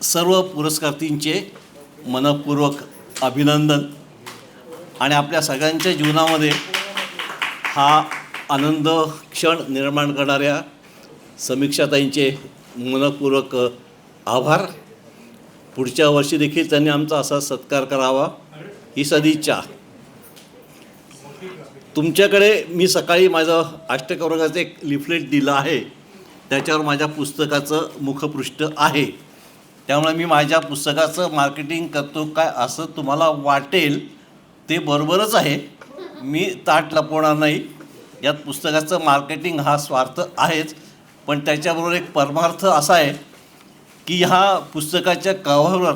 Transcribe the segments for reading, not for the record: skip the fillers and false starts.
सर्व पुरस्कारार्थींचे मनपूर्वक अभिनंदन आणि आपल्या सगळ्यांच्या जीवनामध्ये हा आनंद क्षण निर्माण करणाऱ्या समीक्षाताईंचे मनपूर्वक आभार. पुढच्या वर्षी देखील त्यांनी आमचा असा सत्कार करावा ही सदिच्छा. तुमच्याकडे मी सकाळी माझं अष्टकवर्गाचं एक लिफलेट दिलं आहे, त्याच्यावर माझ्या पुस्तकाचं मुखपृष्ठ आहे. त्यामुळे मी माझ्या पुस्तकाचं मार्केटिंग करतो काय असं तुम्हाला वाटेल ते बरोबरच आहे. मी ताट लपवणार नाही. यात पुस्तकाचं मार्केटिंग हा स्वार्थ आहेच, पण त्याच्याबरोबर एक परमार्थ असा आहे की ह्या पुस्तकाच्या कव्हरवर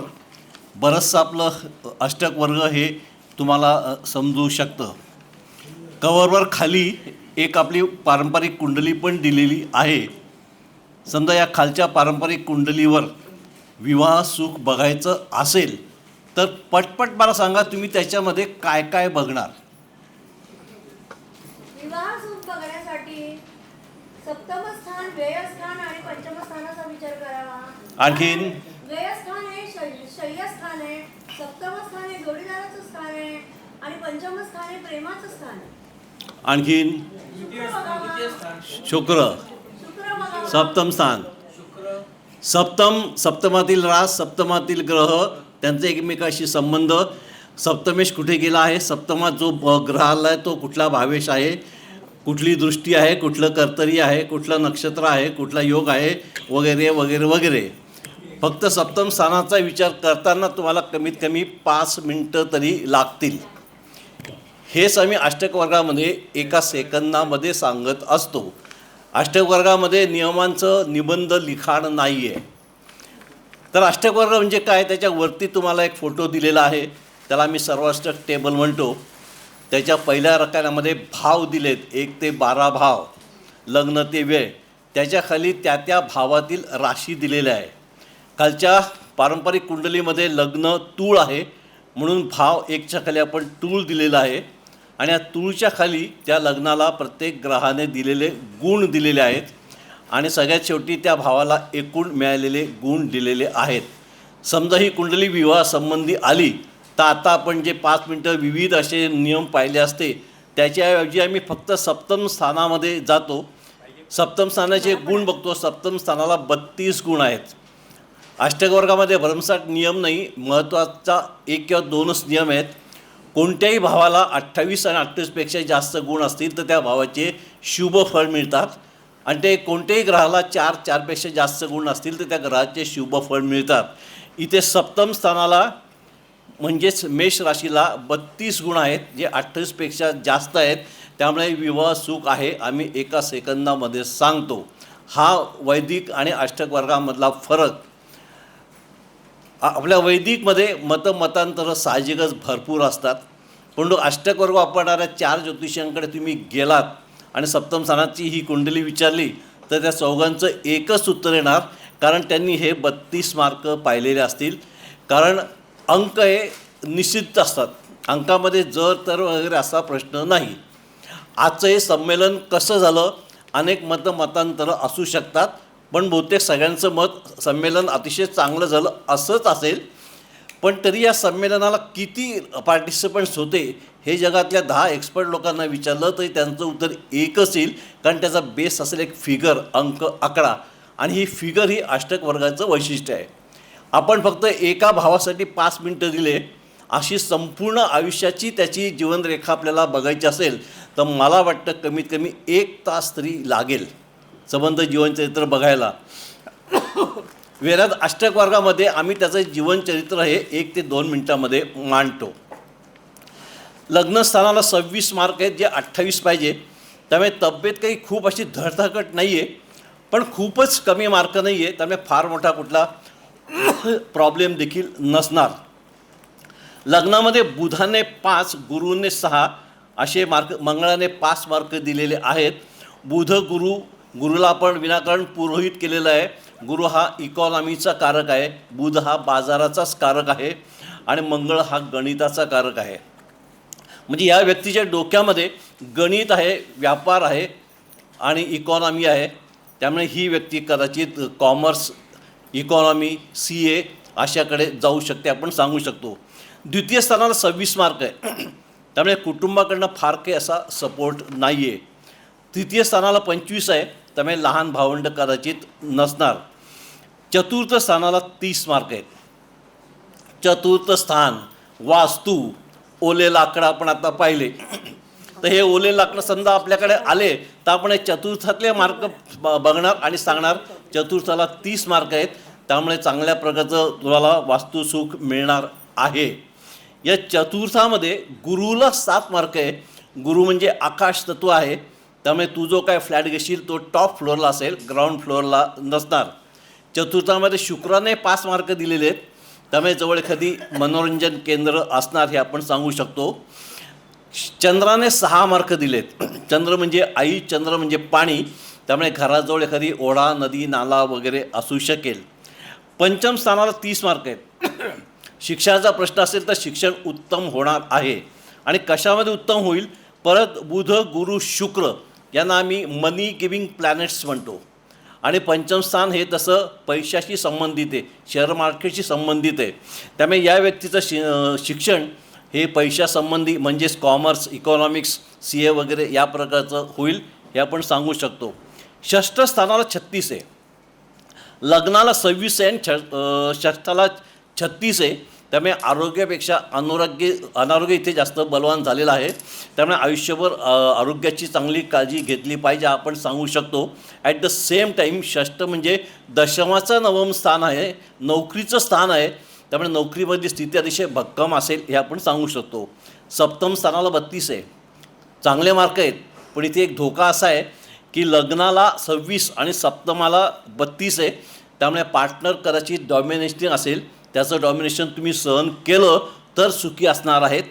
बरंचसं आपलं अष्टकवर्ग हे तुम्हाला समजू शकतं. कव्हरवर खाली एक आपली पारंपरिक कुंडली पण दिलेली आहे. समजा या खालच्या पारंपरिक कुंडलीवर विवाह सुख बघायचं असेल तर पटपट मला सांगा, तुम्ही त्याच्यामध्ये काय काय बघणार? विवाह सुख बघण्यासाठी सप्तम स्थान, व्ययस्थान आणि पंचम स्थानाचा विचार करावा. आणखीन व्ययस्थान हे शय्यास्थान आहे, सप्तम स्थान हे जोडीदाराचं स्थान आहे आणि पंचम स्थान हे प्रेमाचं स्थान आहे. आणखीन शुक्र बघावा. सप्तम स्थान. सप्तमातील रास, सप्तमातील ग्रह, त्यांचे एकमेकाशी संबंध. सप्तमेश कुठे गेला आहे, सप्तमात जो ग्रह आला आहे तो कुठला भावेश आहे, कुठली दृष्टी आहे, कुठलं कर्तरी आहे, कुठलं नक्षत्र आहे, कुठला योग आहे, वगैरे वगैरे वगैरे. फक्त सप्तम स्थानाचा विचार करताना तुम्हाला कमीत कमी 5 मिनटं तरी लागतील. हेच आम्ही अष्टकवर्गामध्ये एका सेकंदामध्ये सांगत असतो. अष्टकवर्गामध्ये नियमांचं निबंध लिखाण नाही आहे. तर अष्टकवर्ग म्हणजे काय, त्याच्यावरती तुम्हाला एक फोटो दिलेला आहे, त्याला मी सर्वाष्टक टेबल म्हणतो. त्याच्या पहिल्या रकान्यामध्ये भाव दिलेत, 1 ते 12 भाव, लग्न ते वेळ. त्याच्याखाली त्या त्या भावातील राशी दिलेल्या आहे. खालच्या पारंपरिक कुंडलीमध्ये लग्न तूळ आहे, म्हणून भाव 1च्या खाली आपण तूळ दिलेला आहे. आणि या तूळच्या खाली त्या लग्नाला प्रत्येक ग्रहाने दिलेले गुण दिलेले आहेत आणि सगळ्यात शेवटी त्या भावाला एकूण मिळालेले गुण दिलेले आहेत. समजा ही कुंडली विवाहासंबंधी आली तर आता आपण जे 5 मिनटं विविध असे नियम पाहिले असते, त्याच्याऐवजी आम्ही फक्त सप्तम स्थानामध्ये जातो. सप्तम स्थानाचे गुण बघतो. सप्तम स्थानाला 32 गुण आहेत. अष्टकवर्गामध्ये भरमसाठ नियम नाही, महत्त्वाचा 1 किंवा 2च नियम आहेत. कोणत्याही भावाला 28 आणि 28पेक्षा जास्त गुण असतील तर त्या भावाचे शुभ फळ मिळतात आणि ते कोणत्याही ग्रहाला 4पेक्षा जास्त गुण असतील तर त्या ग्रहाचे शुभ फळ मिळतात. इथे सप्तम स्थानाला म्हणजेच मेष राशीला 32 गुण आहेत, जे 28पेक्षा जास्त आहेत. त्यामुळे विवाह सुख आहे, आम्ही एका सेकंदामध्ये सांगतो. हा वैदिक आणि अष्टकवर्गामधला फरक. आपल्या वैदिकमध्ये मतांतरं साहजिकच भरपूर असतात, पण अष्टकवर्ग वापरणाऱ्या 4 ज्योतिषांकडे तुम्ही गेलात आणि सप्तम स्थानाची ही कुंडली विचारली तर त्या चौघांचं एकच उत्तर येणार, कारण त्यांनी हे 32 मार्क पाहिलेले असतील. कारण अंक हे निश्चित असतात, अंकामध्ये जर तर वगैरे असा प्रश्न नाही. आजचं हे संमेलन कसं झालं, अनेक मतांतरं असू शकतात, पण बहुतेक सगळ्यांचं मत संमेलन अतिशय चांगलं झालं असंच असेल. पण तरी या संमेलनाला किती पार्टिसिपंट्स होते हे जगातल्या 10 एक्सपर्ट लोकांना विचारलं तरी त्यांचं उत्तर एकच येईल, कारण त्याचा बेस असेल एक फिगर, अंक, आकडा. आणि ही फिगर ही अष्टकवर्गाचं वैशिष्ट्य आहे. आपण फक्त एका भावासाठी 5 मिनटं दिले, अशी संपूर्ण आयुष्याची त्याची जीवनरेखा आपल्याला बघायची असेल तर मला वाटतं कमीत कमी 1 तास तरी लागेल संबंध जीवनचरित्र बघायला. वेळात अष्टकवर्गामध्ये आम्ही त्याचं जीवनचरित्र हे 1 ते 2 मिनटामध्ये मांडतो. लग्नस्थानाला 26 मार्क आहेत, जे 28 पाहिजे. त्यामुळे तब्येत काही खूप अशी धडधाकट नाही आहे, पण खूपच कमी मार्क नाही आहे, त्यामुळे फार मोठा कुठला प्रॉब्लेम देखील नसणार. लग्नामध्ये बुधाने 5, गुरुने 6 असे मार्क, मंगळाने 5 मार्क दिलेले आहेत. बुध गुरुला आपण विनाकारण पुरोहित केलेलं आहे. गुरु हा इकॉनॉमीचा कारक आहे, बुध हा बाजाराचाच कारक आहे आणि मंगळ हा गणिताचा कारक आहे. म्हणजे या व्यक्तीच्या डोक्यामध्ये गणित आहे, व्यापार आहे आणि इकॉनॉमी आहे. त्यामुळे ही व्यक्ती कदाचित कॉमर्स इकॉनॉमी, CA अशाकडे जाऊ शकते आपण सांगू शकतो. द्वितीय स्थानाला 26 मार्क आहे, त्यामुळे कुटुंबाकडनं फार काही असा सपोर्ट नाही आहे. तृतीय स्थानाला 25 आहे, त्यामुळे लहान भावंड कदाचित नसणार. चतुर्थ स्थानाला 30 मार्क आहेत. चतुर्थ स्थान वास्तू, ओले लाकडं आपण आता पाहिले, तर हे ओले लाकडं समजा आपल्याकडे आले तर आपण हे चतुर्थातले मार्क बघणार आणि सांगणार चतुर्थाला 30 मार्क आहेत, त्यामुळे चांगल्या प्रकारचं तुम्हाला वास्तुसुख मिळणार आहे. या चतुर्थामध्ये गुरुला 7 मार्क आहे. गुरु म्हणजे आकाश तत्व आहे, त्यामुळे तू जो काय फ्लॅट घेशील तो टॉप फ्लोअरला असेल, ग्राउंड फ्लोअरला नसणार. चतुर्थामध्ये शुक्राने 5 मार्क दिलेले आहेत, त्यामुळे जवळ एखादी मनोरंजन केंद्र असणार हे आपण सांगू शकतो. चंद्राने 6 मार्क दिलेत. चंद्र म्हणजे आई, चंद्र म्हणजे पाणी, त्यामुळे घराजवळ एखादी ओढा, नदी, नाला वगैरे असू शकेल. पंचम स्थानाला 30 मार्क आहेत. शिक्षणाचा प्रश्न असेल तर शिक्षण उत्तम होणार आहे. आणि कशामध्ये उत्तम होईल? परत बुध, गुरु, शुक्र यांना आम्ही मनी गिविंग प्लॅनेट्स म्हणतो. आणि पंचम स्थान हे तसं पैशाशी संबंधित आहे, शेअर मार्केटशी संबंधित आहे. त्यामुळे या व्यक्तीचं शिक्षण हे पैशासंबंधी म्हणजेच कॉमर्स, इकॉनॉमिक्स, CA वगैरे या प्रकारचं होईल हे आपण सांगू शकतो. षष्ठ स्थानाला 36 आहे, लग्नाला 26 आहे आणि षष्ठाला 36 आहे. त्यामुळे आरोग्यापेक्षा अनारोग्य इथे जास्त बलवान झालेलं आहे. त्यामुळे आयुष्यभर आरोग्याची चांगली काळजी घेतली पाहिजे आपण सांगू शकतो. ॲट द सेम टाईम षष्ठ म्हणजे दशमाचं नवम स्थान आहे, नोकरीचं स्थान आहे, त्यामुळे नोकरीमधली स्थिती अतिशय भक्कम असेल हे आपण सांगू शकतो. सप्तम स्थानाला 32 आहे, चांगले मार्क आहेत, पण इथे एक धोका असा आहे की लग्नाला 26 आणि सप्तमाला 32 आहे. त्यामुळे पार्टनर कदाचित डॉमिनेटिंग असेल, त्याचं डॉमिनेशन तुम्ही सहन केलं तर सुखी असणार आहेत.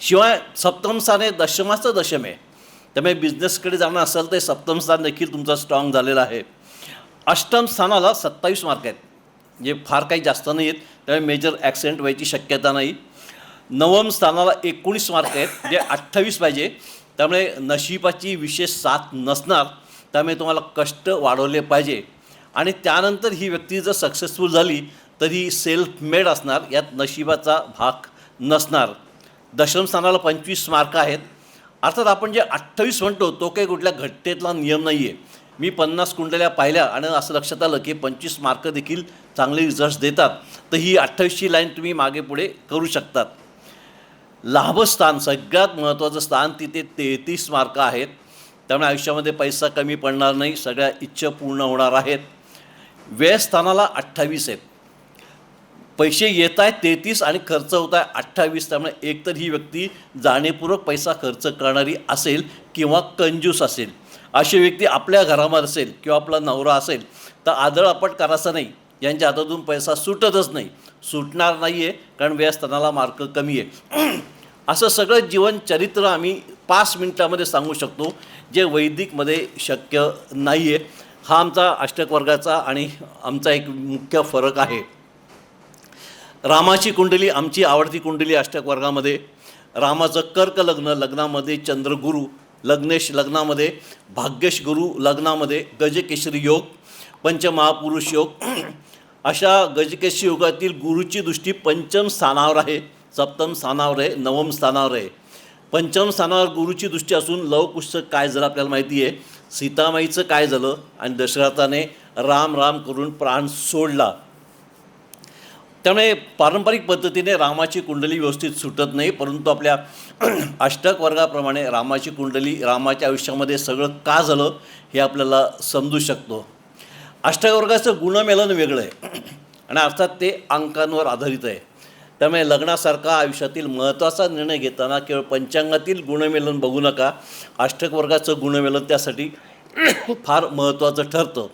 शिवाय सप्तम स्थान हे दशमाचं दशम आहे, त्यामुळे बिझनेसकडे जाणं असेल तर सप्तम स्थान देखील तुमचं स्ट्रॉंग झालेलं आहे. अष्टम स्थानाला 27 मार्क आहेत, म्हणजे फार काही जास्त नाही आहेत, त्यामुळे मेजर ॲक्सिडेंट व्हायची शक्यता नाही. नवम स्थानाला 19 मार्क आहेत, जे 28 पाहिजे, त्यामुळे नशिबाची विशेष साथ नसणार, त्यामुळे तुम्हाला कष्ट वाढवले पाहिजे. आणि त्यानंतर ही व्यक्ती जर सक्सेसफुल झाली तरी सेल्फ मेड असणार, यात नशिबाचा भाग नसणार. दशम स्थानाला 25 मार्क आहेत. अर्थात आपण जे 28 म्हणतो तो काही कुठल्या घटनेतला नियम नाही आहे. मी 50 कुंडल्या पाहिल्या आणि असं लक्षात आलं की 25 मार्क देखील चांगले रिझल्ट्स देतात, तर ही 28ची लाईन तुम्ही मागे पुढे करू शकतात. लाभस्थान सगळ्यात महत्त्वाचं स्थान, तिथे 33 मार्क आहेत, त्यामुळे आयुष्यामध्ये पैसा कमी पडणार नाही, सगळ्या इच्छा पूर्ण होणार आहेत. व्ययस्थानाला 28 आहेत, पैसे येत आहेत 33 आणि खर्च होत आहे 28, त्यामुळे एकतर ही व्यक्ती जाणीवपूर्वक पैसा खर्च करणारी असेल किंवा कंजूस असेल. अशी व्यक्ती आपल्या घरामध्ये असेल किंवा आपला नवरा असेल तर आदळआपट करायचं नाही, यांच्या हातातून पैसा सुटतच नाही, सुटणार नाही आहे, कारण व्ययस्थानाला मार्क कमी आहे. असं सगळं जीवनचरित्र आम्ही 5 मिनिटामध्ये सांगू शकतो, जे वैदिकमध्ये शक्य नाही आहे. हा आमचा अष्टक वर्गाचा आणि आमचा एक मुख्य फरक आहे. रामाची कुंडली आमची आवडती कुंडली अष्टक वर्गामध्ये. रामाचं कर्क लग्न, लग्नामध्ये चंद्रगुरु, लग्नेश लग्नामध्ये भाग्यश गुरु, लग्नामध्ये गजकेशरी योग, पंचमहापुरुष योग. अशा गजकेशरी योगातील गुरुची दृष्टी पंचम स्थानावर आहे, सप्तम स्थानावर आहे, नवम स्थानावर आहे. पंचम स्थानावर गुरुची दृष्टी असून लवकुशचं काय झालं आपल्याला माहिती आहे, सीतामाईचं काय झालं आणि दशरथाने राम राम करून प्राण सोडला. त्यामुळे पारंपरिक पद्धतीने रामाची कुंडली व्यवस्थित सुटत नाही, परंतु आपल्या अष्टक वर्गाप्रमाणे रामाची कुंडली रामाच्या आयुष्यामध्ये सगळं का झालं हे आपल्याला समजू शकतो. अष्टक वर्गाचं गुणमेलन वेगळं आहे आणि अर्थात ते अंकांवर आधारित आहे. त्यामुळे लग्नासारखा आयुष्यातील महत्त्वाचा निर्णय घेताना केवळ पंचांगातील गुणमेलन बघू नका, अष्टक वर्गाचं गुणमेलन त्यासाठी फार महत्त्वाचं ठरतं.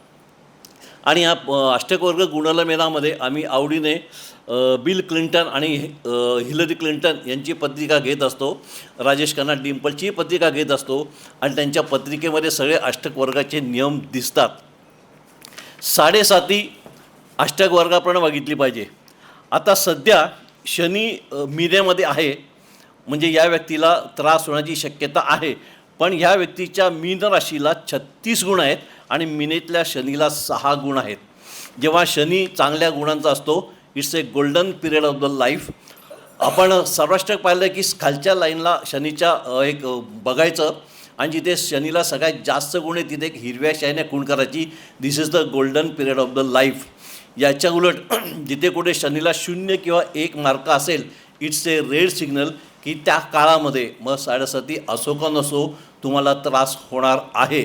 आणि या अष्टकवर्ग गुणमेलामध्ये आम्ही आवडीने बिल क्लिंटन आणि हिलरी क्लिंटन यांची पत्रिका घेत असतो, राजेश खन्ना डिंपलची पत्रिका घेत असतो आणि त्यांच्या पत्रिकेमध्ये सगळे अष्टकवर्गाचे नियम दिसतात. 7.5 अष्टकवर्गाप्रमाणे बघितली पाहिजे. आता सध्या शनी मीनेमध्ये आहे, म्हणजे या व्यक्तीला त्रास होण्याची शक्यता आहे, पण ह्या व्यक्तीच्या मीन राशीला 36 गुण आहेत आणि मीनेतल्या शनीला 6 गुण आहेत. जेव्हा शनी चांगल्या गुणांचा असतो, it's a golden period of the life. आपण सर्वाष्टक पाहिलं की खालच्या लाईनला शनीच्या बघायचं आणि जिथे शनीला सगळ्यात जास्त गुण आहे तिथे एक हिरव्या शाईने खूण करायची. This is the golden period of the life. याच्या उलट जिथे कुठे शनीला 0 किंवा 1 मार्क असेल, इट्स ए रेड सिग्नल की त्या काळामध्ये मग साडेसाती असो का नसो तुम्हाला त्रास होणार आहे.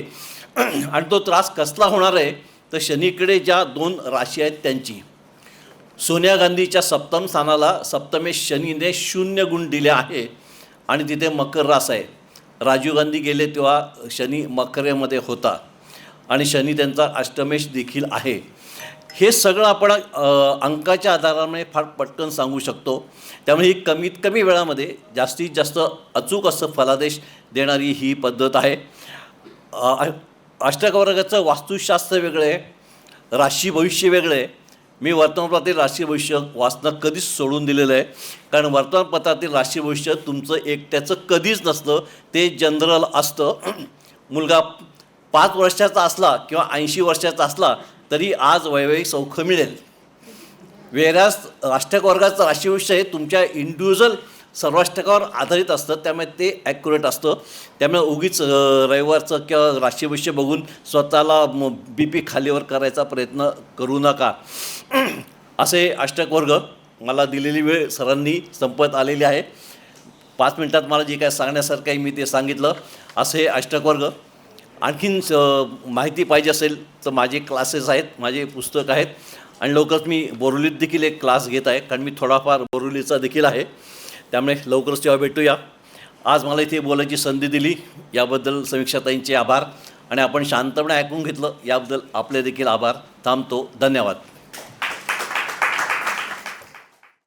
आणि तो त्रास कसला होणार आहे तर शनीकडे ज्या 2 राशी आहेत त्यांची. सोनिया गांधीच्या सप्तम स्थानाला सप्तमेश शनीने 0 गुण दिले आहे आणि तिथे मकर रास आहे. राजीव गांधी गेले तेव्हा शनी मकरेमध्ये होता आणि शनी त्यांचा अष्टमेश देखील आहे. हे सगळं आपण अंकाच्या आधाराने फार पटकन सांगू शकतो. त्यामुळे ही कमीत कमी वेळामध्ये जास्तीत जास्त अचूक असं फलादेश देणारी ही पद्धत आहे. अष्टक वर्गाचं वास्तुशास्त्र वेगळं आहे, राशी भविष्य वेगळं आहे. मी वर्तमानपत्रातील राशी भविष्य वाचणं कधीच सोडून दिलेलं आहे, कारण वर्तमानपत्रातील राशी भविष्य तुमचं एकट्याचं कधीच नसतं, ते जनरल असतं. मुलगा 5 वर्षाचा असला किंवा 80 वर्षाचा असला तरी आज वैवाहिक सौख्य मिळेल. वेगळ्याच अष्टक वर्गाचं राशी भविष्य हे तुमच्या इंडिव्हिज्युअल सर्वाष्टकावर आधारित असतं, त्यामुळे ते ॲक्युरेट असतं. त्यामुळे उगीच रविवारचं किंवा राशी भविष्य बघून स्वतःला BP खालीवर करायचा प्रयत्न करू नका. असे अष्टक वर्ग. मला दिलेली वेळ सरांनी संपत आलेली आहे. 5 मिनटात मला जे काय सांगण्यासारखं आहे मी ते सांगितलं. असे अष्टक वर्ग. आणखीन माहिती पाहिजे असेल तर माझे क्लासेस आहेत, माझे पुस्तक आहेत आणि लवकरच मी बोरिवलीत देखील एक क्लास घेत आहे, कारण मी थोडाफार बोरिवलीचा देखील आहे. त्यामुळे लवकरच तेव्हा भेटूया. आज मला इथे बोलायची संधी दिली याबद्दल समीक्षाताईंचे आभार आणि आपण शांतपणे ऐकून घेतलं याबद्दल आपले देखील आभार. थांबतो. धन्यवाद.